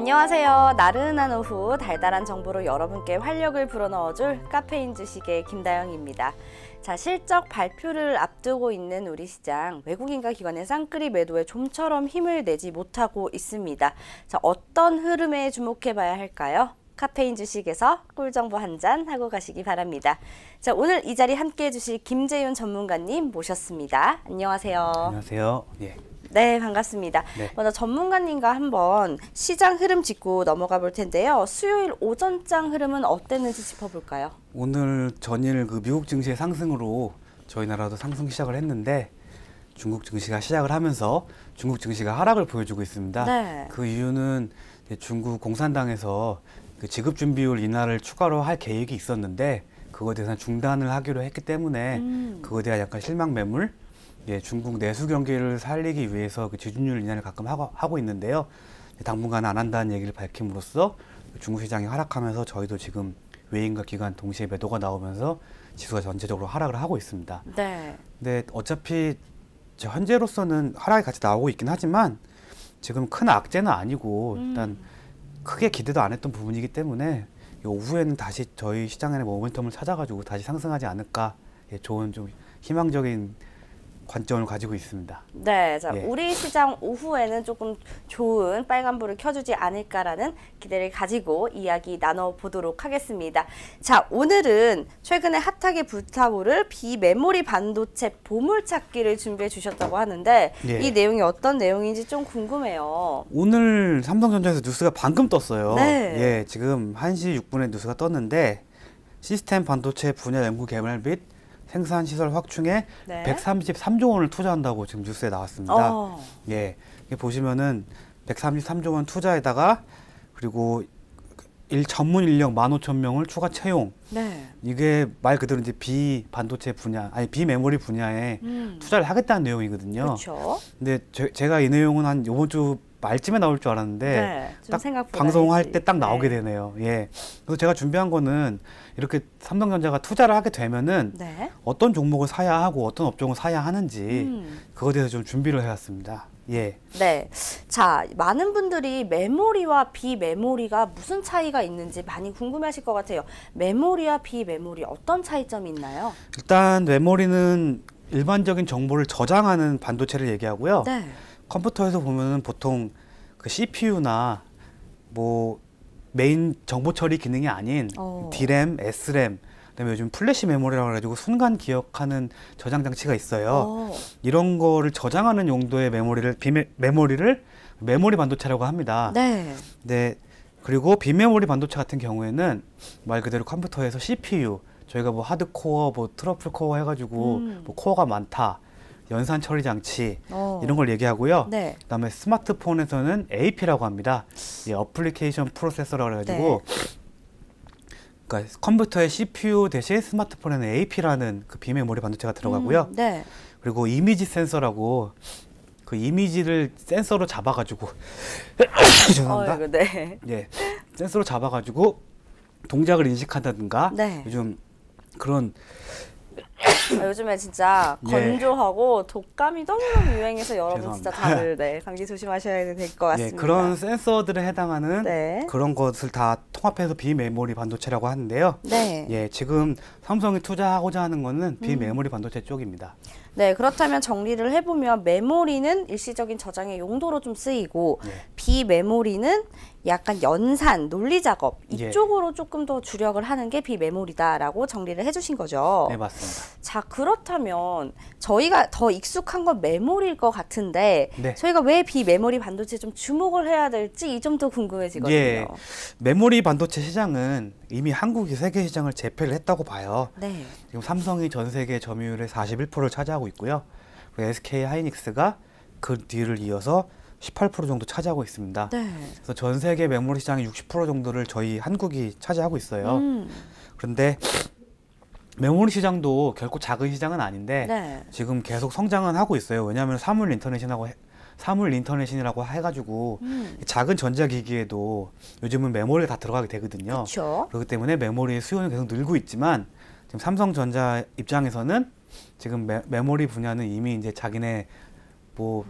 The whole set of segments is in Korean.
안녕하세요. 나른한 오후 달달한 정보로 여러분께 활력을 불어넣어줄 카페인 주식의 김다영입니다. 자, 실적 발표를 앞두고 있는 우리 시장, 외국인과 기관의 쌍끌이 매도에 좀처럼 힘을 내지 못하고 있습니다. 자, 어떤 흐름에 주목해 봐야 할까요? 카페인 주식에서 꿀정보 한 잔 하고 가시기 바랍니다. 자, 오늘 이 자리 함께해 주실 김재윤 전문가님 모셨습니다. 안녕하세요. 안녕하세요. 예. 네, 반갑습니다. 네. 먼저 전문가님과 한번 시장 흐름 짚고 넘어가 볼 텐데요. 수요일 오전장 흐름은 어땠는지 짚어볼까요? 오늘 전일 그 미국 증시의 상승으로 저희 나라도 상승 시작을 했는데 중국 증시가 시작을 하면서 중국 증시가 하락을 보여주고 있습니다. 네. 그 이유는 중국 공산당에서 그 지급 준비율 인하를 추가로 할 계획이 있었는데 그거에 대해서 중단을 하기로 했기 때문에 그거에 대한 약간 실망 매물, 예, 중국 내수 경기를 살리기 위해서 그 지준율 인하를 가끔 하고 있는데요. 당분간 안 한다는 얘기를 밝힘으로써 중국 시장이 하락하면서 저희도 지금 외인과 기관 동시에 매도가 나오면서 지수가 전체적으로 하락을 하고 있습니다. 네. 근데 어차피 현재로서는 하락이 같이 나오고 있긴 하지만 지금 큰 악재는 아니고 일단 크게 기대도 안 했던 부분이기 때문에 오후에는 다시 저희 시장의 모멘텀을 찾아가지고 다시 상승하지 않을까, 예, 좋은 좀 희망적인 관점을 가지고 있습니다. 네, 자, 예. 우리 시장 오후에는 조금 좋은 빨간불을 켜주지 않을까라는 기대를 가지고 이야기 나눠보도록 하겠습니다. 자, 오늘은 최근에 핫하게 불타오를 비메모리 반도체 보물찾기를 준비해 주셨다고 하는데 예. 이 내용이 어떤 내용인지 좀 궁금해요. 오늘 삼성전자에서 뉴스가 방금 떴어요. 네. 예, 지금 1시 6분에 뉴스가 떴는데 시스템 반도체 분야 연구 개발 및 생산 시설 확충에 네. 133조 원을 투자한다고 지금 뉴스에 나왔습니다. 어. 예, 이게 보시면은 133조 원 투자에다가 그리고 전문 인력 15,000명을 추가 채용. 네. 이게 말 그대로 이제 비반도체 분야, 아니 비메모리 분야에 투자를 하겠다는 내용이거든요. 그렇죠. 근데 제가 이 내용은 한 이번 주 말쯤에 나올 줄 알았는데 네, 좀 딱 생각보다 방송할 일찍. 때 딱 나오게 네. 되네요. 예. 그래서 제가 준비한 거는 이렇게 삼성전자가 투자를 하게 되면은 네. 어떤 종목을 사야 하고 어떤 업종을 사야 하는지 그거에 대해서 좀 준비를 해왔습니다. 예. 네. 자, 많은 분들이 메모리와 비메모리가 무슨 차이가 있는지 많이 궁금해하실 것 같아요. 메모리와 비메모리 어떤 차이점이 있나요? 일단 메모리는 일반적인 정보를 저장하는 반도체를 얘기하고요. 네. 컴퓨터에서 보면은 보통 그 CPU나 뭐 메인 정보 처리 기능이 아닌 D램, S램, 그다음에 요즘 플래시 메모리라고 해가지고 순간 기억하는 저장 장치가 있어요. 이런 거를 저장하는 용도의 메모리를 메모리를 메모리 반도체라고 합니다. 네. 네. 그리고 비메모리 반도체 같은 경우에는 말 그대로 컴퓨터에서 CPU, 저희가 뭐 하드코어, 뭐 트러플 코어 해가지고 뭐 코어가 많다, 연산 처리 장치 이런 걸 얘기하고요. 네. 그다음에 스마트폰에서는 AP라고 합니다. 예, 어플리케이션 프로세서라고 해가지고 그러니까 컴퓨터의 CPU 대신 스마트폰에는 AP라는 그 비메모리 반도체가 들어가고요. 네. 그리고 이미지 센서라고 그 이미지를 센서로 잡아가지고 죄송합니다. 네. 예, 센서로 잡아가지고 동작을 인식한다든가 네. 요즘 그런 요즘에 진짜 예. 건조하고 독감이 너무너무 유행해서 여러분 진짜 죄송합니다. 다들 네, 감기 조심하셔야 될 것 같습니다. 예, 그런 센서들에 해당하는 네. 그런 것을 다 통합해서 비메모리 반도체라고 하는데요. 네. 예, 지금 삼성이 투자하고자 하는 거는 비메모리 반도체 쪽입니다. 네, 그렇다면 정리를 해보면 메모리는 일시적인 저장의 용도로 좀 쓰이고 비메모리는 약간 연산, 논리 작업 이쪽으로 조금 더 주력을 하는 게 비메모리다라고 정리를 해주신 거죠. 네, 맞습니다. 자, 그렇다면 저희가 더 익숙한 건 메모리일 것 같은데 네. 저희가 왜 비메모리 반도체에 좀 주목을 해야 될지 이 점도 궁금해지거든요. 예, 메모리 반도체 시장은 이미 한국이 세계 시장을 제패를 했다고 봐요. 네. 지금 삼성이 전 세계 점유율의 41%를 차지하고 있고요. 그리고 SK 하이닉스가 그 뒤를 이어서 18% 정도 차지하고 있습니다. 네. 그래서 전 세계 메모리 시장의 60% 정도를 저희 한국이 차지하고 있어요. 그런데 메모리 시장도 결코 작은 시장은 아닌데 네. 지금 계속 성장은 하고 있어요. 왜냐하면 사물 인터넷이라고 해가지고 작은 전자기기에도 요즘은 메모리가 다 들어가게 되거든요. 그렇죠. 그렇기 때문에 메모리의 수요는 계속 늘고 있지만 지금 삼성전자 입장에서는 지금 메모리 분야는 이미 이제 자기네 뭐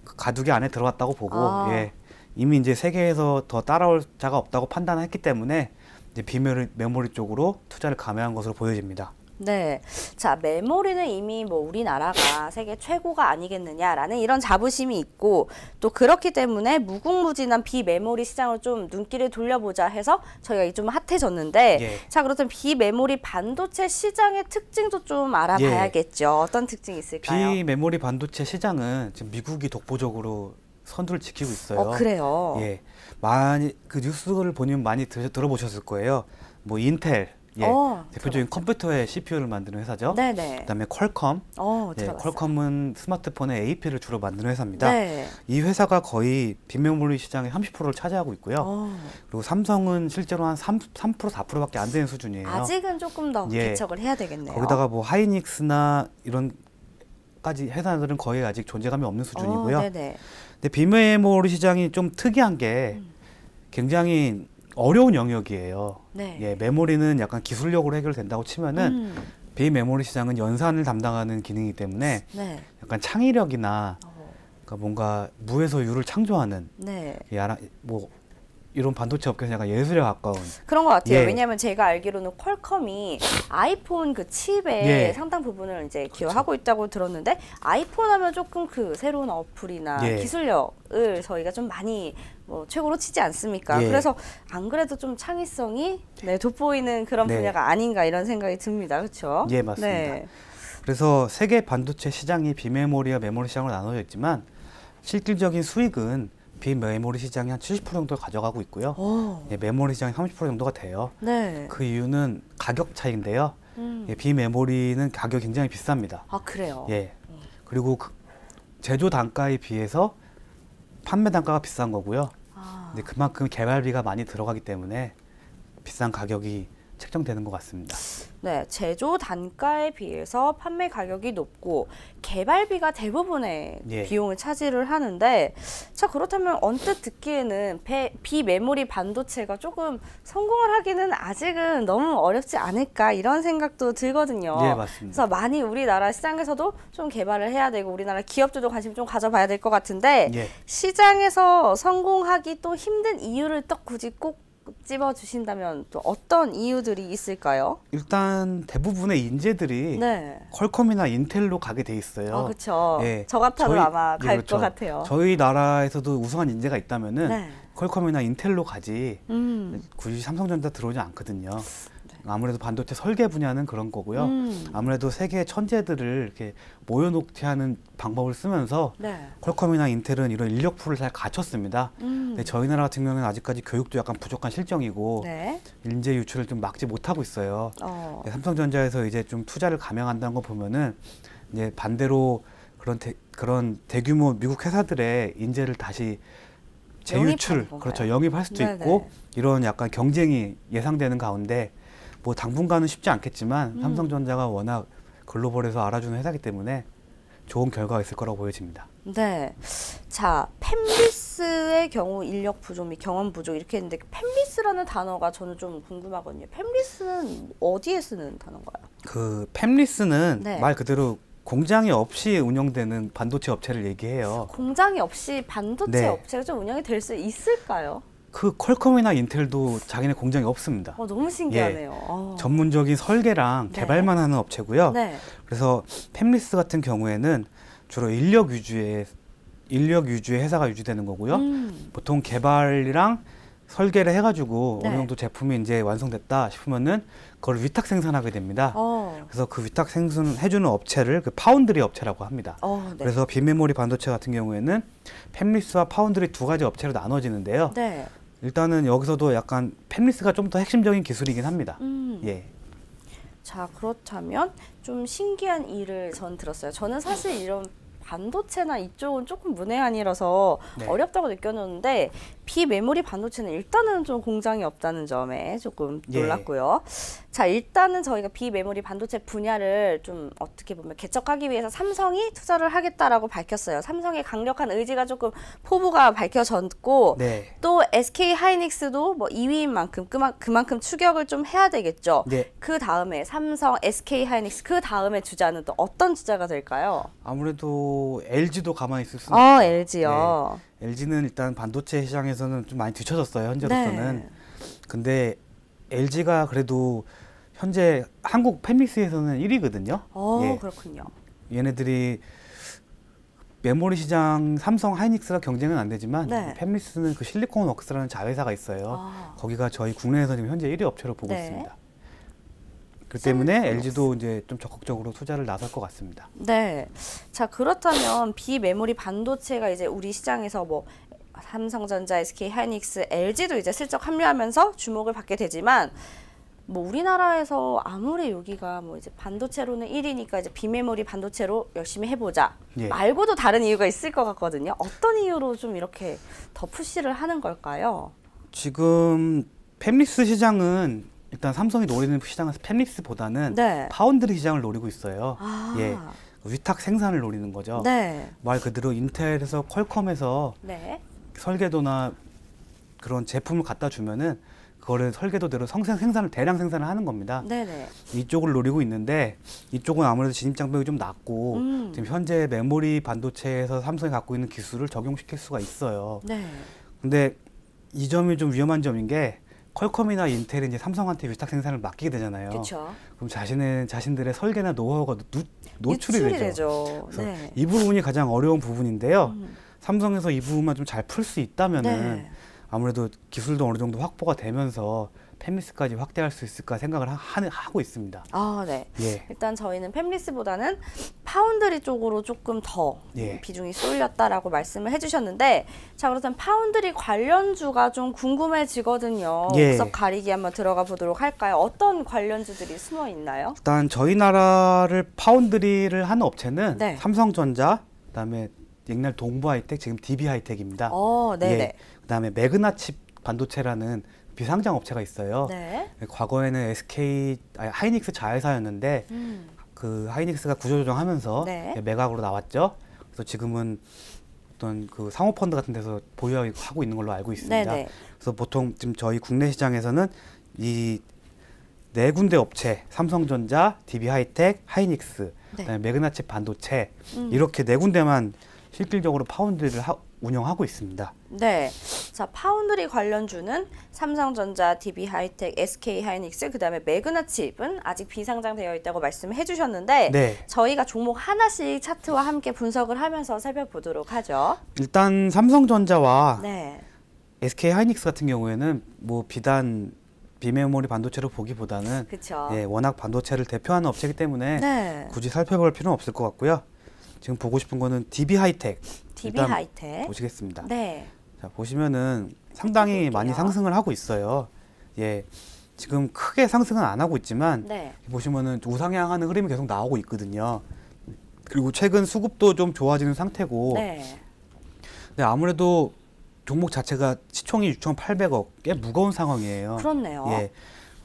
가두기 안에 들어갔다고 보고 예, 이미 이제 세계에서 더 따라올 자가 없다고 판단했기 때문에 이제 비메모리 쪽으로 투자를 감행한 것으로 보여집니다. 네. 자, 메모리는 이미 뭐 우리나라가 세계 최고가 아니겠느냐라는 이런 자부심이 있고 또 그렇기 때문에 무궁무진한 비메모리 시장을 좀 눈길을 돌려보자 해서 저희가 좀 핫해졌는데 예. 자, 그렇다면 비메모리 반도체 시장의 특징도 좀 알아봐야겠죠. 어떤 특징이 있을까요? 비메모리 반도체 시장은 지금 미국이 독보적으로 선두를 지키고 있어요. 그래요? 예. 많이 그 뉴스를 보면 많이 들어보셨을 거예요. 뭐 인텔 대표적인 컴퓨터의 CPU를 만드는 회사죠. 네네. 그다음에 퀄컴. 들어봤어요. 퀄컴은 스마트폰의 AP를 주로 만드는 회사입니다. 네. 이 회사가 거의 비메모리 시장의 30%를 차지하고 있고요. 그리고 삼성은 실제로 한 3%, 4%밖에 안 되는 수준이에요. 아직은 조금 더 개척을 해야 되겠네요. 거기다가 뭐 하이닉스나 이런까지 회사들은 거의 아직 존재감이 없는 수준이고요. 네네. 근데 비메모리 시장이 좀 특이한 게 굉장히 어려운 영역이에요. 네. 예, 메모리는 약간 기술력으로 해결된다고 치면은 비메모리 시장은 연산을 담당하는 기능이기 때문에 네. 약간 창의력이나 그러니까 뭔가 무에서 유를 창조하는 네. 뭐 이런 반도체 업계에서 약간 예술에 가까운 그런 것 같아요. 예. 왜냐하면 제가 알기로는 퀄컴이 아이폰 그 칩의 예. 상당 부분을 이제 기여하고 있다고 들었는데 아이폰 하면 조금 그 새로운 어플이나 예. 기술력을 저희가 좀 많이 뭐 최고로 치지 않습니까? 예. 그래서 안 그래도 좀 창의성이 돋보이는 그런 네. 분야가 아닌가 이런 생각이 듭니다. 그렇죠? 예, 맞습니다. 네. 그래서 세계 반도체 시장이 비메모리와 메모리 시장으로 나눠져 있지만 실질적인 수익은 비메모리 시장이 한 70% 정도를 가져가고 있고요. 예, 메모리 시장이 30% 정도가 돼요. 네. 그 이유는 가격 차이인데요. 예, 비메모리는 가격이 굉장히 비쌉니다. 아, 그래요? 예. 그리고 제조 단가에 비해서 판매 단가가 비싼 거고요. 근데 그만큼 개발비가 많이 들어가기 때문에 비싼 가격이 책정되는 것 같습니다. 네, 제조 단가에 비해서 판매 가격이 높고 개발비가 대부분의 예. 비용을 차지를 하는데 자, 그렇다면 언뜻 듣기에는 비메모리 반도체가 조금 성공을 하기는 아직은 너무 어렵지 않을까 이런 생각도 들거든요. 예, 맞습니다. 그래서 많이 우리나라 시장에서도 좀 개발을 해야 되고 우리나라 기업들도 관심 좀 가져봐야 될 것 같은데 예. 시장에서 성공하기 또 힘든 이유를 또 굳이 꼭 찝어주신다면 또 어떤 이유들이 있을까요? 일단 대부분의 인재들이 네. 퀄컴이나 인텔로 가게 돼 있어요. 그렇죠. 예. 저 같아도 아마 갈 것 그렇죠. 같아요. 저희 나라에서도 우수한 인재가 있다면은 네. 퀄컴이나 인텔로 가지 굳이 삼성전자 들어오지 않거든요. 아무래도 반도체 설계 분야는 그런 거고요. 아무래도 세계 천재들을 이렇게 모여놓게 하는 방법을 쓰면서 네. 퀄컴이나 인텔은 이런 인력 풀을 잘 갖췄습니다. 근데 저희 나라 같은 경우는 아직까지 교육도 약간 부족한 실정이고 네. 인재 유출을 좀 막지 못하고 있어요. 네, 삼성전자에서 이제 좀 투자를 감행한다는 거 보면은 이제 반대로 그런 대규모 미국 회사들의 인재를 다시 재유출, 그렇죠, 영입할 수도 네네. 있고 이런 약간 경쟁이 예상되는 가운데 뭐 당분간은 쉽지 않겠지만 삼성전자가 워낙 글로벌에서 알아주는 회사이기 때문에 좋은 결과가 있을 거라고 보여집니다. 네. 자, 팹리스의 경우 인력 부족 및 경험 부족 이렇게 했는데 팹리스라는 단어가 저는 좀 궁금하거든요. 팹리스는 어디에 쓰는 단어인가요? 그 팹리스는 네. 말 그대로 공장이 없이 운영되는 반도체 업체를 얘기해요. 공장이 없이 반도체 네. 업체가 좀 운영이 될 수 있을까요? 그 퀄컴이나 인텔도 자기네 공장이 없습니다. 너무 신기하네요. 전문적인 설계랑 네. 개발만 하는 업체고요. 네. 그래서 팹리스 같은 경우에는 주로 인력 위주의 회사가 유지되는 거고요. 보통 개발이랑 설계를 해가지고 네. 어느 정도 제품이 이제 완성됐다 싶으면은 그걸 위탁 생산하게 됩니다. 그래서 그 위탁 생산해주는 업체를 그 파운드리 업체라고 합니다. 네. 그래서 비메모리 반도체 같은 경우에는 팹리스와 파운드리 두 가지 업체로 나눠지는데요. 네. 일단은 여기서도 약간 팹리스가 좀 더 핵심적인 기술이긴 합니다. 예. 자, 그렇다면 좀 신기한 일을 전 들었어요. 저는 사실 이런 반도체나 이쪽은 조금 문외한이라서 네. 어렵다고 느꼈는데 비메모리 반도체는 일단은 좀 공장이 없다는 점에 조금 예. 놀랐고요. 자, 일단은 저희가 비메모리 반도체 분야를 좀 어떻게 보면 개척하기 위해서 삼성이 투자를 하겠다라고 밝혔어요. 삼성의 강력한 의지가 조금 포부가 밝혀졌고 네. 또 SK 하이닉스도 뭐 2위인 만큼 그만큼 추격을 좀 해야 되겠죠. 네. 그 다음에 삼성, SK 하이닉스 그 다음에 주자는 또 어떤 주자가 될까요? 아무래도 또 LG도 가만히 있을 수는 없죠. LG요. 네. LG는 일단 반도체 시장에서는 좀 많이 뒤쳐졌어요, 현재로서는. 네. 근데 LG가 그래도 현재 한국 팹리스에서는 1위거든요. 예. 그렇군요. 얘네들이 메모리 시장 삼성 하이닉스가 경쟁은 안 되지만 네. 팹리스는 그 실리콘 웍스라는 자회사가 있어요. 거기가 저희 국내에서 지금 현재 1위 업체로 보고 네. 있습니다. 그 때문에 LG도 이제 좀 적극적으로 투자를 나설 것 같습니다. 네. 자, 그렇다면 비메모리 반도체가 이제 우리 시장에서 뭐 삼성전자, SK 하이닉스, LG도 이제 슬쩍 합류하면서 주목을 받게 되지만 뭐 우리나라에서 아무리 여기가 뭐 이제 반도체로는 1위니까 이제 비메모리 반도체로 열심히 해보자 예. 말고도 다른 이유가 있을 것 같거든요. 어떤 이유로 좀 이렇게 더 푸시를 하는 걸까요? 지금 팹리스 시장은 일단 삼성이 노리는 시장은 팹리스보다는 네. 파운드리 시장을 노리고 있어요. 아. 예, 위탁 생산을 노리는 거죠. 네. 말 그대로 인텔에서 퀄컴에서 네. 설계도나 그런 제품을 갖다 주면은 그거를 설계도대로 생산을 대량 생산을 하는 겁니다. 네네. 이쪽을 노리고 있는데 이쪽은 아무래도 진입 장벽이 좀 낮고 지금 현재 메모리 반도체에서 삼성이 갖고 있는 기술을 적용시킬 수가 있어요. 네. 근데 이 점이 좀 위험한 점인 게 퀄컴이나 인텔이 이제 삼성한테 위탁 생산을 맡기게 되잖아요. 그렇죠. 그럼 자신들의 설계나 노하우가 노출이 되죠. 그래서 네. 이 부분이 가장 어려운 부분인데요. 삼성에서 이 부분만 좀 잘 풀 수 있다면은 네. 아무래도 기술도 어느 정도 확보가 되면서 팹리스까지 확대할 수 있을까 생각을 하고 있습니다. 네. 예. 일단 저희는 팹리스보다는 파운드리 쪽으로 조금 더 예. 비중이 쏠렸다라고 말씀을 해주셨는데, 자, 그렇다면 파운드리 관련주가 좀 궁금해지거든요. 예. 옥석 가리기 한번 들어가 보도록 할까요? 어떤 관련주들이 숨어 있나요? 일단 저희 나라를 파운드리를 하는 업체는 네. 삼성전자, 그다음에 옛날 동부하이텍, 지금 DB하이텍입니다. 네네. 예. 그다음에 매그나칩 반도체라는 비상장 업체가 있어요. 네. 과거에는 하이닉스 자회사였는데 그 하이닉스가 구조조정하면서 네. 매각으로 나왔죠. 그래서 지금은 어떤 그 사모펀드 같은 데서 보유하고 있는 걸로 알고 있습니다. 네네. 그래서 보통 지금 저희 국내 시장에서는 이 네 군데 업체, 삼성전자, DB하이텍, 하이닉스, 네. 그다음에 매그나칩 반도체 이렇게 네 군데만 실질적으로 파운드리를 운영하고 있습니다. 네. 자, 파운드리 관련주는 삼성전자, DB하이텍, SK하이닉스, 그다음에 매그나칩은 아직 비상장되어 있다고 말씀해 주셨는데 네. 저희가 종목 하나씩 차트와 함께 분석을 하면서 살펴보도록 하죠. 일단 삼성전자와 네. SK하이닉스 같은 경우에는 뭐 비단 비메모리 반도체로 보기보다는 그렇죠. 예, 워낙 반도체를 대표하는 업체이기 때문에 네. 굳이 살펴볼 필요는 없을 것 같고요. 지금 보고 싶은 거는 DB하이텍. DB하이텍. 보시겠습니다. 네. 자, 보시면은 상당히 볼게요. 많이 상승을 하고 있어요. 예. 지금 크게 상승은 안 하고 있지만 네. 보시면은 우상향하는 흐름이 계속 나오고 있거든요. 그리고 최근 수급도 좀 좋아지는 상태고. 네. 근데 아무래도 종목 자체가 시총이 6,800억 꽤 무거운 상황이에요. 그렇네요. 예.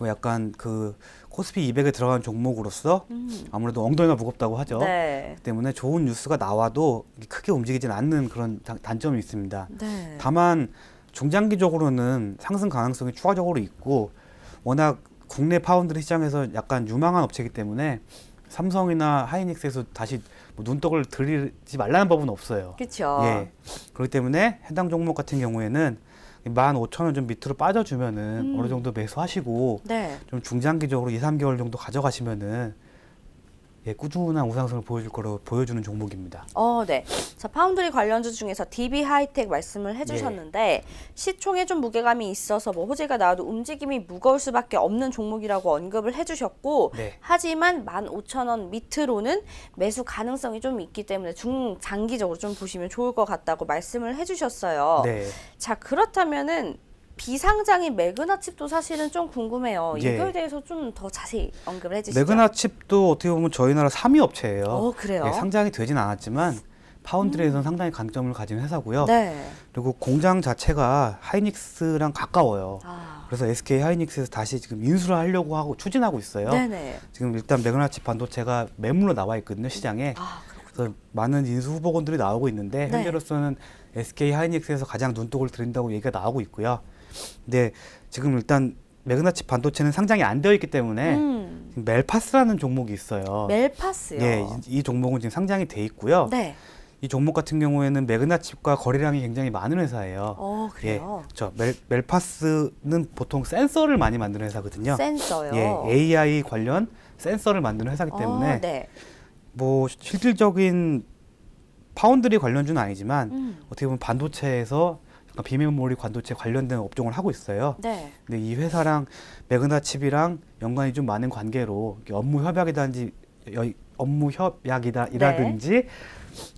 약간 그 코스피 200에 들어간 종목으로서 아무래도 엉덩이가 무겁다고 하죠. 네. 그 때문에 좋은 뉴스가 나와도 크게 움직이진 않는 그런 단점이 있습니다. 네. 다만 중장기적으로는 상승 가능성이 추가적으로 있고 워낙 국내 파운드리 시장에서 약간 유망한 업체이기 때문에 삼성이나 하이닉스에서 다시 뭐 눈독을 들이지 말라는 법은 없어요. 그렇죠. 예. 그렇기 때문에 해당 종목 같은 경우에는 15,000원 좀 밑으로 빠져주면은 어느 정도 매수하시고 네. 좀 중장기적으로 2, 3개월 정도 가져가시면은 예, 꾸준한 우상승을 보여주는 종목입니다. 네. 자, 파운드리 관련주 중에서 DB하이텍 말씀을 해주셨는데 시총에 좀 무게감이 있어서 뭐 호재가 나와도 움직임이 무거울 수밖에 없는 종목이라고 언급을 해주셨고 네. 하지만 15,000원 밑으로는 매수 가능성이 좀 있기 때문에 중장기적으로 좀 보시면 좋을 것 같다고 말씀을 해주셨어요. 네. 자, 그렇다면은 비상장인 매그나칩도 사실은 좀 궁금해요. 예. 이거에 대해서 좀 더 자세히 언급을 해주시죠. 매그나칩도 어떻게 보면 저희 나라 3위 업체예요. 그래요? 예, 상장이 되진 않았지만 파운드리에서는 상당히 강점을 가진 회사고요. 네. 그리고 공장 자체가 하이닉스랑 가까워요. 그래서 SK 하이닉스에서 다시 지금 인수를 하려고 하고 추진하고 있어요. 네네. 지금 일단 매그나칩 반도체가 매물로 나와 있거든요, 시장에. 그래서 많은 인수 후보군들이 나오고 있는데 네. 현재로서는 SK 하이닉스에서 가장 눈독을 들인다고 얘기가 나오고 있고요. 근데 지금 일단 매그나칩 반도체는 상장이 안 되어 있기 때문에 지금 멜파스라는 종목이 있어요. 멜파스요? 예, 이 종목은 지금 상장이 돼 있고요. 네. 이 종목 같은 경우에는 매그나칩과 거래량이 굉장히 많은 회사예요. 그래요? 멜파스는 보통 센서를 많이 만드는 회사거든요. 센서요? 예, AI 관련 센서를 만드는 회사이기 때문에 네. 뭐 실질적인 파운드리 관련주는 아니지만 어떻게 보면 반도체에서 약간 비메모리 반도체 관련된 업종을 하고 있어요. 네. 근데 이 회사랑 매그나칩이랑 연관이 좀 많은 관계로 업무 협약이라든지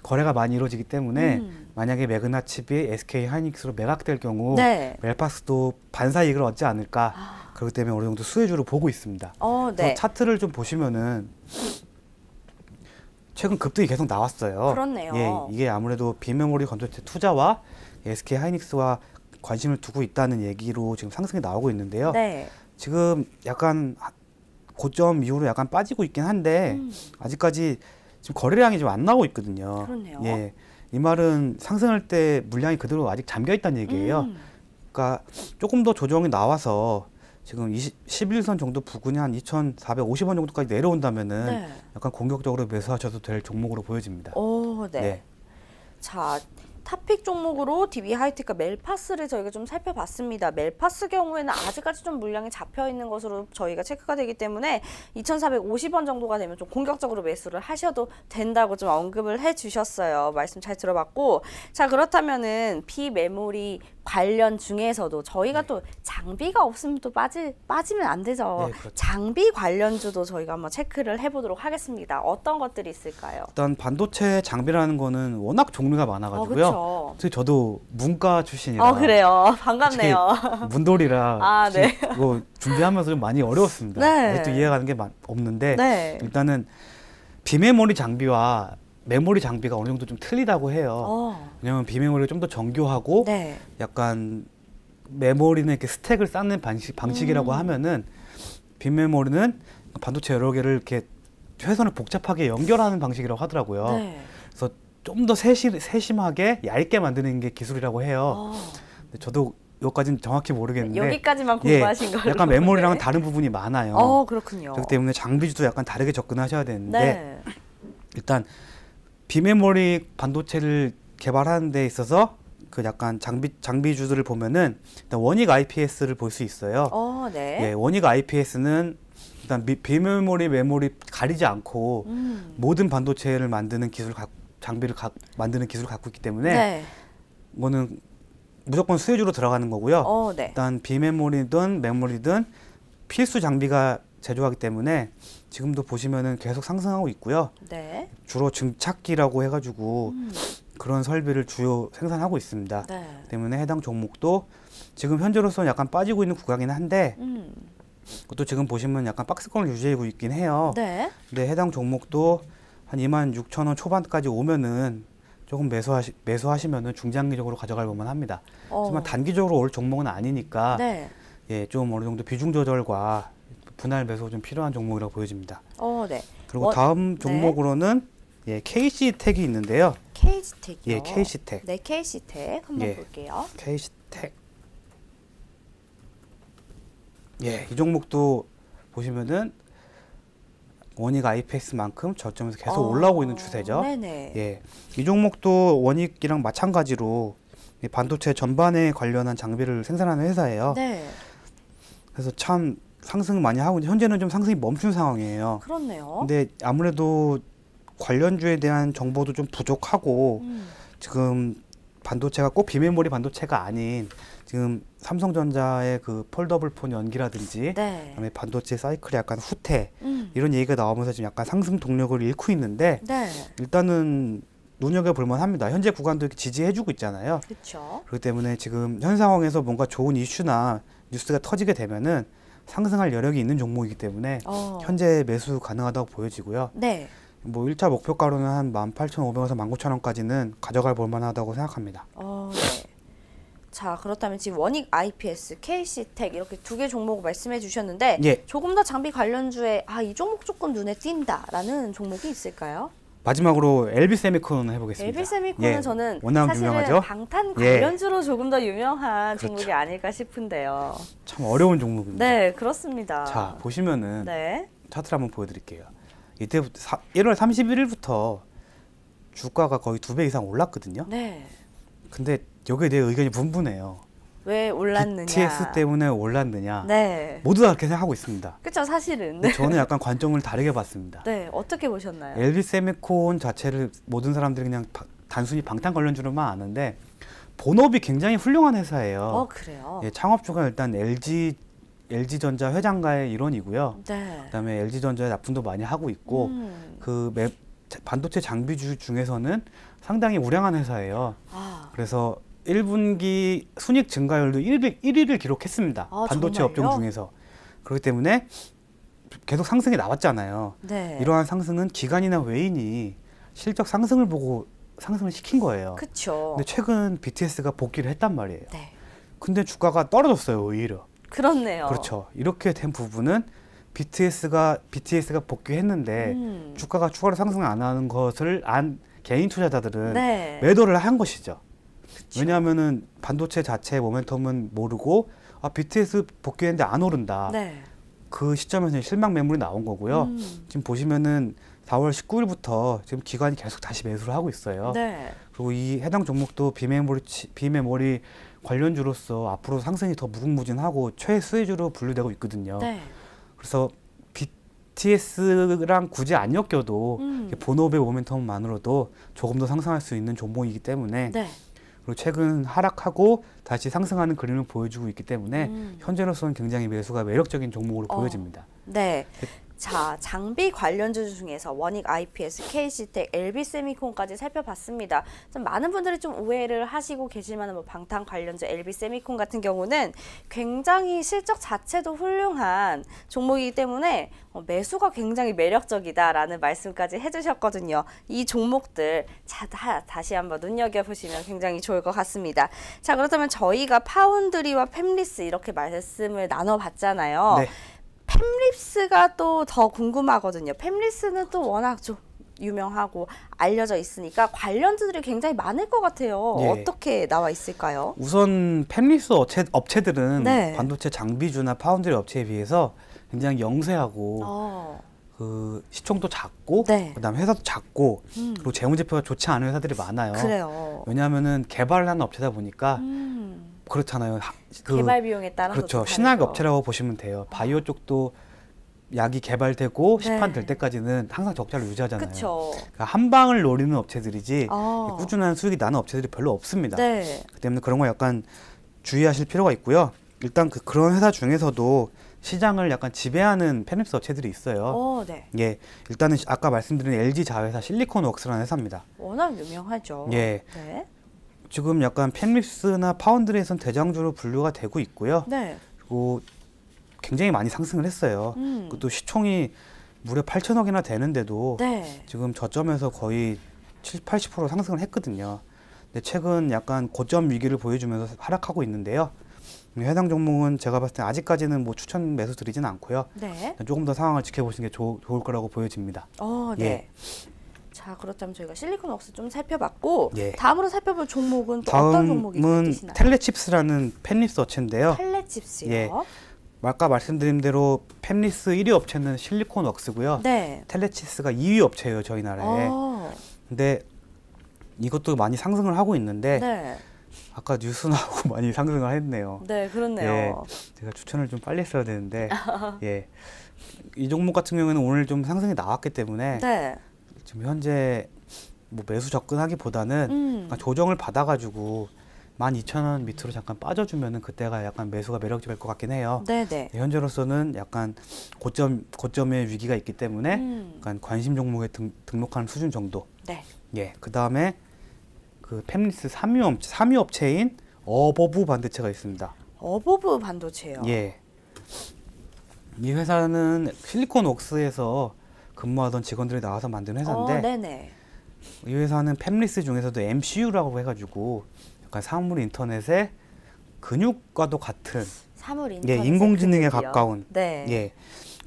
거래가 많이 이루어지기 때문에 만약에 매그나칩이 SK 하이닉스로 매각될 경우 네. 멜파스도 반사 이익을 얻지 않을까. 그렇기 때문에 어느 정도 수혜주로 보고 있습니다. 네. 그래서 차트를 좀 보시면은 최근 급등이 계속 나왔어요. 그렇네요. 예, 이게 아무래도 비메모리 반도체 투자와 SK 하이닉스와 관심을 두고 있다는 얘기로 지금 상승이 나오고 있는데요. 네. 지금 약간 고점 이후로 약간 빠지고 있긴 한데 아직까지 지금 거래량이 좀 안 나오고 있거든요. 그렇네요. 예, 이 말은 상승할 때 물량이 그대로 아직 잠겨 있다는 얘기예요. 그러니까 조금 더 조정이 나와서 지금 11선 정도 부근이 한 2,450원 정도까지 내려온다면은 네. 약간 공격적으로 매수하셔도 될 종목으로 보여집니다. 네. 네. 자, 탑픽 종목으로 DB 하이텍과 멜파스를 저희가 좀 살펴봤습니다. 멜파스 경우에는 아직까지 좀 물량이 잡혀 있는 것으로 저희가 체크가 되기 때문에 2,450원 정도가 되면 좀 공격적으로 매수를 하셔도 된다고 좀 언급을 해주셨어요. 말씀 잘 들어봤고, 자 그렇다면은 비메모리 관련 중에서도 저희가 또 장비가 없으면 또 빠지면 안 되죠. 네, 그렇죠. 장비 관련주도 저희가 한번 체크를 해보도록 하겠습니다. 어떤 것들이 있을까요? 일단 반도체 장비라는 거는 워낙 종류가 많아가지고요. 그렇죠. 특히 저도 문과 출신이라 그래요. 반갑네요. 문돌이라 네. 이거 준비하면서 좀 많이 어려웠습니다. 네. 아직도 이해가는 게 없는데 네. 일단은 비메모리 장비와 메모리 장비가 어느 정도 좀 틀리다고 해요. 왜냐하면 비메모리가 좀 더 정교하고 네. 약간 메모리는 이렇게 스택을 쌓는 방식이라고 하면은 비메모리는 반도체 여러 개를 이렇게 회선을 복잡하게 연결하는 방식이라고 하더라고요. 네. 그래서 좀 더 세심하게 얇게 만드는 게 기술이라고 해요. 근데 저도 여기까지는 정확히 모르겠는데 여기까지만 공부하신 걸로. 약간 메모리랑은 네. 다른 부분이 많아요. 그렇군요. 그렇기 때문에 장비주도 약간 다르게 접근하셔야 되는데 네. 일단 비메모리 반도체를 개발하는 데 있어서 그 약간 장비주들을 보면은 일단 원익 IPS를 볼 수 있어요. 네. 예, 원익 IPS는 일단 비메모리 메모리 가리지 않고 모든 반도체를 만드는 장비를 만드는 기술을 갖고 있기 때문에 네. 이거는 무조건 수혜주로 들어가는 거고요. 네. 일단 비메모리든 메모리든 필수 장비가 제조하기 때문에 지금도 보시면은 계속 상승하고 있고요. 네. 주로 증착기라고 해가지고 그런 설비를 주요 생산하고 있습니다. 네. 때문에 해당 종목도 지금 현재로서는 약간 빠지고 있는 구간이긴 한데 그것도 지금 보시면 약간 박스권을 유지하고 있긴 해요. 네. 근데 해당 종목도 한 26,000원 초반까지 오면은 조금 매수하시면은 중장기적으로 가져갈 만만 합니다. 하지만 단기적으로 올 종목은 아니니까 네. 예, 좀 어느 정도 비중 조절과 분할 매수 좀 필요한 종목이라고 보여집니다. 네. 그리고 다음 종목으로는 예, KC텍이 있는데요. KC텍이요. 예, KC텍. 네, KC텍 한번 예. 볼게요. KC텍. 예, 이 종목도 보시면은 원익 IPS만큼 저점에서 계속 올라오고 있는 추세죠. 네네. 예, 이 종목도 원익이랑 마찬가지로 이 반도체 전반에 관련한 장비를 생산하는 회사예요. 네. 그래서 참 상승 많이 하고 현재는 좀 상승이 멈춘 상황이에요. 그렇네요. 근데 아무래도 관련주에 대한 정보도 좀 부족하고 지금 반도체가 꼭 비메모리 반도체가 아닌 지금 삼성전자의 그 폴더블 폰 연기라든지 네. 그다음에 반도체 사이클이 약간 후퇴 이런 얘기가 나오면서 지금 약간 상승 동력을 잃고 있는데 네. 일단은 눈여겨볼 만합니다. 현재 구간도 이렇게 지지해주고 있잖아요. 그렇죠. 그렇기 때문에 지금 현 상황에서 뭔가 좋은 이슈나 뉴스가 터지게 되면은 상승할 여력이 있는 종목이기 때문에 현재 매수 가능하다고 보여지고요. 네. 뭐 1차 목표가로는 한 18,500원에서 19,000원까지는 가져갈 볼만하다고 생각합니다. 네. 자, 그렇다면 지금 원익 IPS, KC텍 이렇게 두 개 종목 말씀해 주셨는데 예. 조금 더 장비 관련주에 이 종목 조금 눈에 띈다라는 종목이 있을까요? 마지막으로 LB세미콘 해보겠습니다. LB세미콘은 저는 워낙 사실은 유명하죠? 방탄 예. 관련주로 조금 더 유명한 그렇죠. 종목이 아닐까 싶은데요. 참 어려운 종목입니다. 네, 그렇습니다. 자, 보시면은 네. 차트를 한번 보여드릴게요. 이때부터 1월 31일부터 주가가 거의 2배 이상 올랐거든요. 네. 근데 여기에 대해 의견이 분분해요. 왜 올랐느냐? BTS 때문에 올랐느냐? 네. 모두 다 그렇게 생각하고 있습니다. 그렇죠, 사실은. 근데 저는 약간 관점을 다르게 봤습니다. 네, 어떻게 보셨나요? LG 세미콘 자체를 모든 사람들이 그냥 단순히 방탄 관련주로만 아는데 본업이 굉장히 훌륭한 회사예요. 그래요? 예, 창업주가 일단 LG전자 회장가의 일원이고요. 네. 그다음에 LG전자에 납품도 많이 하고 있고 반도체 장비주 중에서는 상당히 우량한 회사예요. 그래서 1분기 순이익 증가율도 1위를 기록했습니다. 반도체 정말요? 업종 중에서. 그렇기 때문에 계속 상승이 나왔잖아요. 네. 이러한 상승은 기관이나 외인이 실적 상승을 보고 상승을 시킨 거예요. 그렇죠. 근데 최근 BTS가 복귀를 했단 말이에요. 네. 근데 주가가 떨어졌어요, 오히려. 그렇네요. 그렇죠. 이렇게 된 부분은 BTS가 복귀했는데 주가가 추가로 상승 안 하는 것을 안 개인 투자자들은 네. 매도를 한 것이죠. 그쵸. 왜냐하면은 반도체 자체의 모멘텀은 모르고 BTS 복귀했는데 안 오른다. 네. 그 시점에서 실망 매물이 나온 거고요. 지금 보시면은 4월 19일부터 지금 기관이 계속 다시 매수를 하고 있어요. 네. 그리고 이 해당 종목도 비메모리 관련주로서 앞으로 상승이 더 무궁무진하고 최수혜주로 분류되고 있거든요. 네. 그래서 BTS랑 굳이 안 엮여도 본업의 모멘텀만으로도 조금 더 상승할 수 있는 종목이기 때문에 네. 그리고 최근 하락하고 다시 상승하는 그림을 보여주고 있기 때문에 현재로서는 굉장히 매수가 매력적인 종목으로 보여집니다. 네. 자, 장비 관련주 중에서 원익 IPS, KC텍, LB세미콘까지 살펴봤습니다. 좀 많은 분들이 좀 오해를 하시고 계시면 뭐 방탄 관련주 LB세미콘 같은 경우는 굉장히 실적 자체도 훌륭한 종목이기 때문에 매수가 굉장히 매력적이다라는 말씀까지 해주셨거든요. 이 종목들 다시 한번 눈여겨보시면 굉장히 좋을 것 같습니다. 자, 그렇다면 저희가 파운드리와 팹리스 이렇게 말씀을 나눠봤잖아요. 네. 팹리스가 또 더 궁금하거든요. 팹리스는 또 워낙 좀 유명하고 알려져 있으니까 관련주들이 굉장히 많을 것 같아요. 예. 어떻게 나와 있을까요? 우선 팹리스 업체들은 네. 반도체 장비주나 파운드리 업체에 비해서 굉장히 영세하고 그 시총도 작고 네. 그다음 회사도 작고 그리고 재무제표가 좋지 않은 회사들이 많아요. 그래요. 왜냐하면은 개발을 하는 업체다 보니까 그렇잖아요. 개발 비용에 따라서 그렇죠. 신약 업체라고 보시면 돼요. 바이오 쪽도 약이 개발되고 네. 시판될 때까지는 항상 적자를 유지하잖아요. 그렇죠. 그러니까 한 방을 노리는 업체들이지 꾸준한 수익이 나는 업체들이 별로 없습니다. 네. 그 때문에 그런 거 약간 주의하실 필요가 있고요. 일단 그런 회사 중에서도 시장을 약간 지배하는 팹리스 업체들이 있어요. 네. 예, 일단은 아까 말씀드린 LG 자회사 실리콘웍스라는 회사입니다. 워낙 유명하죠. 예. 네. 지금 약간 팹리스나 파운드리에선 대장주로 분류가 되고 있고요. 네. 그리고 굉장히 많이 상승을 했어요. 또 시총이 무려 8천억이나 되는데도 네. 지금 저점에서 거의 70~80% 상승을 했거든요. 근데 최근 약간 고점 위기를 보여주면서 하락하고 있는데요. 해당 종목은 제가 봤을 때 아직까지는 뭐 추천 매수 드리지는 않고요. 네. 조금 더 상황을 지켜보시는 게 좋을 거라고 보여집니다. 네. 예. 자, 그렇다면 저희가 실리콘웍스 좀 살펴봤고 예. 다음으로 살펴볼 종목은 또 어떤 종목이 다음은 있나요? 텔레칩스라는 팹리스 업체인데요. 텔레칩스요. 예. 아까 말씀드린 대로 팹리스 1위 업체는 실리콘웍스고요. 네. 텔레칩스가 2위 업체예요, 저희 나라에. 근데 이것도 많이 상승을 하고 있는데 네. 아까 뉴스 나오고 많이 상승을 했네요. 네, 그렇네요. 예, 제가 추천을 좀 빨리 했어야 되는데 예, 이 종목 같은 경우에는 오늘 좀 상승이 나왔기 때문에 네. 지금 현재 뭐 매수 접근하기보다는 약간 조정을 받아가지고 12,000원 밑으로 잠깐 빠져주면은 그때가 약간 매수가 매력적일 것 같긴 해요. 네네. 현재로서는 약간 고점의 위기가 있기 때문에 약간 관심 종목에 등록하는 수준 정도. 네. 예, 그 다음에 그 팹리스 3위 업체인 어버브 반도체가 있습니다. 어버브 반도체요. 예. 이 회사는 실리콘웍스에서 근무하던 직원들이 나와서 만든 회사인데 네네. 이 회사는 팹리스 중에서도 MCU라고 해가지고 약간 사물 인터넷의 근육과도 같은 사물 예, 인터넷 인공지능에 근육이요. 가까운 네. 예,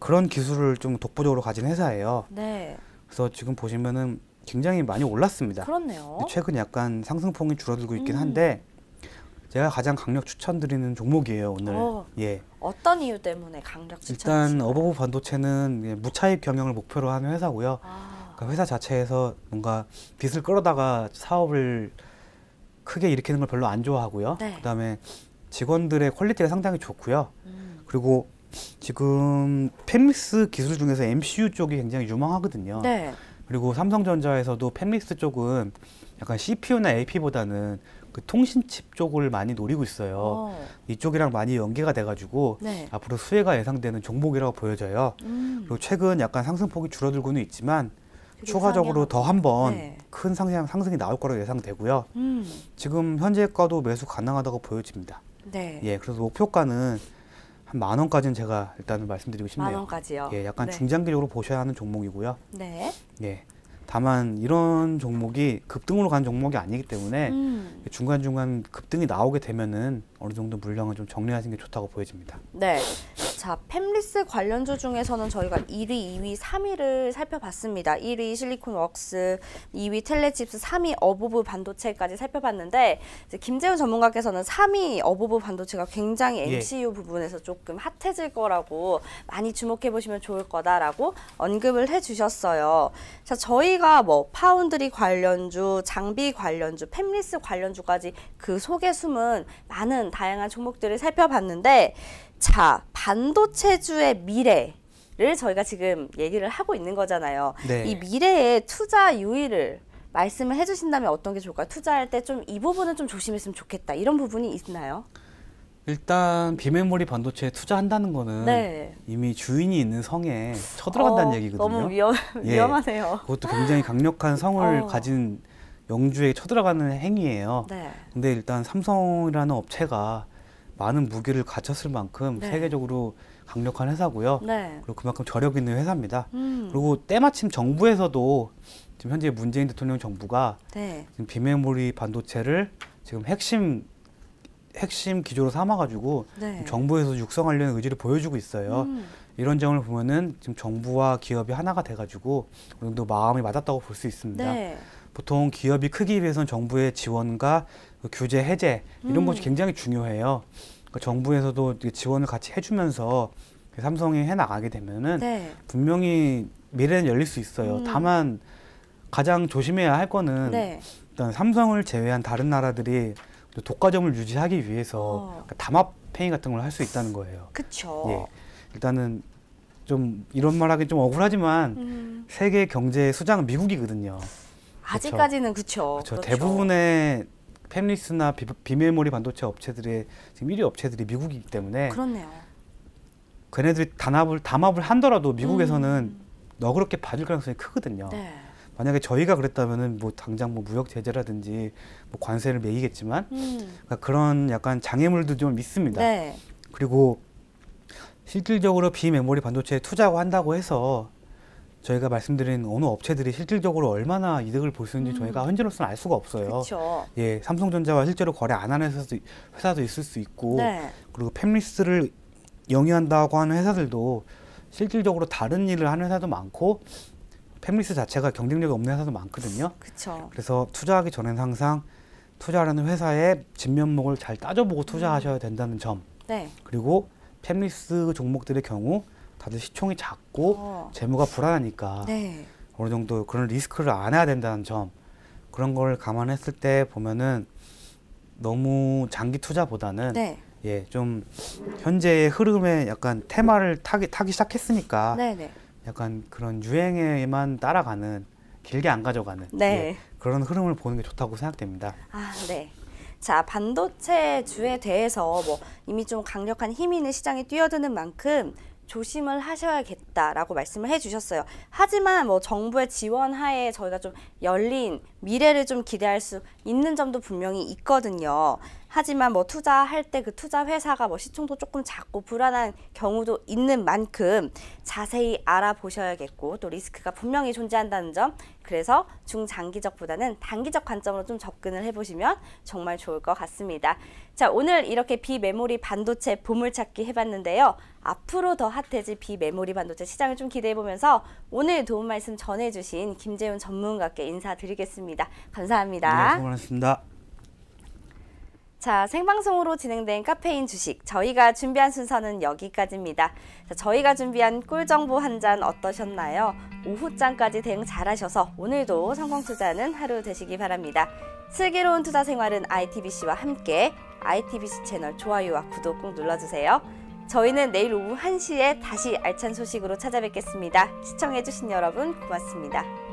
그런 기술을 좀 독보적으로 가진 회사예요. 네. 그래서 지금 보시면은 굉장히 많이 올랐습니다. 그렇네요. 근데 최근 약간 상승폭이 줄어들고 있긴 한데 제가 가장 강력 추천드리는 종목이에요 오늘. 예. 어떤 이유 때문에 강력 일단 추천하시나요? 어버브 반도체는 무차익 경영을 목표로 하는 회사고요. 그러니까 회사 자체에서 뭔가 빚을 끌어다가 사업을 크게 일으키는 걸 별로 안 좋아하고요. 네. 그다음에 직원들의 퀄리티가 상당히 좋고요. 그리고 지금 팹리스 기술 중에서 MCU 쪽이 굉장히 유망하거든요. 네. 그리고 삼성전자에서도 팹리스 쪽은 약간 CPU나 AP보다는 그 통신칩 쪽을 많이 노리고 있어요. 이쪽이랑 많이 연계가 돼가지고 네. 앞으로 수혜가 예상되는 종목이라고 보여져요. 그리고 최근 약간 상승폭이 줄어들고는 있지만 추가적으로 더 한 번 네. 큰 상승이 나올 거라고 예상되고요. 지금 현재가도 매수 가능하다고 보여집니다. 네. 예, 그래서 목표가는 한 10,000원까지는 제가 일단은 말씀드리고 싶네요. 10,000원까지요. 예, 약간 네. 중장기적으로 보셔야 하는 종목이고요. 네. 예. 다만 이런 종목이 급등으로 간 종목이 아니기 때문에 중간중간 급등이 나오게 되면은 어느 정도 물량을 좀 정리하시는 게 좋다고 보여집니다. 네. 자, 팹리스 관련주 중에서는 저희가 1위, 2위, 3위를 살펴봤습니다. 1위 실리콘웍스, 2위 텔레칩스, 3위 어부브 반도체까지 살펴봤는데 이제 김재훈 전문가께서는 3위 어부브 반도체가 굉장히 예. MCU 부분에서 조금 핫해질 거라고 많이 주목해 보시면 좋을 거다라고 언급을 해주셨어요. 자, 저희가 뭐 파운드리 관련주, 장비 관련주, 팹리스 관련주까지 그 속에 숨은 많은 다양한 종목들을 살펴봤는데 자, 반도체주의 미래를 저희가 지금 얘기를 하고 있는 거잖아요. 네. 이 미래의 투자 유의를 말씀을 해주신다면 어떤 게 좋을까요? 투자할 때 좀 이 부분은 좀 조심했으면 좋겠다. 이런 부분이 있나요? 일단 비메모리 반도체에 투자한다는 거는 네. 이미 주인이 있는 성에 쳐들어간다는 얘기거든요. 너무 예. 위험하네요. 그것도 굉장히 강력한 성을 어. 가진 영주에 쳐들어가는 행위예요. 네. 근데 일단 삼성이라는 업체가 많은 무기를 갖췄을 만큼 네. 세계적으로 강력한 회사고요. 네. 그리고 그만큼 저력 있는 회사입니다. 그리고 때마침 정부에서도 지금 현재 문재인 대통령 정부가 네. 지금 비메모리 반도체를 지금 핵심 기조로 삼아가지고 네. 정부에서 육성하려는 의지를 보여주고 있어요. 이런 점을 보면은 지금 정부와 기업이 하나가 돼가지고 어느 정도 마음이 맞았다고 볼 수 있습니다. 네. 보통 기업이 크기 위해서는 정부의 지원과 그 규제 해제 이런 것이 굉장히 중요해요. 그러니까 정부에서도 이제 지원을 같이 해주면서 삼성이 해나가게 되면은 네. 분명히 미래는 열릴 수 있어요. 다만 가장 조심해야 할 거는 네. 일단 삼성을 제외한 다른 나라들이 또 독과점을 유지하기 위해서 그러니까 담합 팽이 같은 걸 할 수 있다는 거예요. 그쵸. 예. 일단은 좀 이런 말하기 좀 억울하지만 세계 경제의 수장은 미국이거든요. 아직까지는 그쵸. 그렇죠. 그렇죠. 대부분의 팹리스나 비메모리 반도체 업체들의 지금 1위 업체들이 미국이기 때문에 그렇네요. 걔네들이 담합을 한더라도 미국에서는 너그럽게 봐줄 가능성이 크거든요. 네. 만약에 저희가 그랬다면은 뭐 당장 뭐 무역 제재라든지 뭐 관세를 매기겠지만 그러니까 그런 약간 장애물도 좀 있습니다. 네. 그리고 실질적으로 비메모리 반도체에 투자하고 한다고 해서 저희가 말씀드린 어느 업체들이 실질적으로 얼마나 이득을 볼 수 있는지 저희가 현재로서는 알 수가 없어요. 그렇죠. 예, 삼성전자와 실제로 거래 안 하는 회사도 있을 수 있고, 네. 그리고 팹리스를 영위한다고 하는 회사들도 실질적으로 다른 일을 하는 회사도 많고, 팹리스 자체가 경쟁력이 없는 회사도 많거든요. 그렇죠. 그래서 투자하기 전에는 항상 투자하는 회사의 진면목을 잘 따져보고 투자하셔야 된다는 점. 네. 그리고 팹리스 종목들의 경우 다들 시총이 작고 재무가 불안하니까 네. 어느 정도 그런 리스크를 안 해야 된다는 점, 그런 걸 감안했을 때 보면은 너무 장기 투자보다는 네. 예, 좀 현재의 흐름에 약간 테마를 타기 시작했으니까 네네. 약간 그런 유행에만 따라가는, 길게 안 가져가는 네. 예, 그런 흐름을 보는 게 좋다고 생각됩니다. 아, 네. 자, 반도체주에 대해서 뭐 이미 좀 강력한 힘이 있는 시장에 뛰어드는 만큼 조심을 하셔야겠다라고 말씀을 해주셨어요. 하지만 뭐 정부의 지원 하에 저희가 좀 열린 미래를 좀 기대할 수 있는 점도 분명히 있거든요. 하지만 뭐 투자할 때 그 투자 회사가 뭐 시총도 조금 작고 불안한 경우도 있는 만큼 자세히 알아보셔야겠고 또 리스크가 분명히 존재한다는 점, 그래서 중장기적보다는 단기적 관점으로 좀 접근을 해보시면 정말 좋을 것 같습니다. 자, 오늘 이렇게 비메모리 반도체 보물찾기 해봤는데요. 앞으로 더 핫해질 비메모리 반도체 시장을 좀 기대해보면서 오늘 도움 말씀 전해주신 김재훈 전문가께 인사드리겠습니다. 감사합니다. 네, 수고하셨습니다. 자, 생방송으로 진행된 카페인 주식, 저희가 준비한 순서는 여기까지입니다. 자, 저희가 준비한 꿀정보 한 잔 어떠셨나요? 오후장까지 대응 잘하셔서 오늘도 성공 투자하는 하루 되시기 바랍니다. 슬기로운 투자 생활은 ITBC와 함께 ITBC 채널 좋아요와 구독 꼭 눌러주세요. 저희는 내일 오후 1시에 다시 알찬 소식으로 찾아뵙겠습니다. 시청해주신 여러분 고맙습니다.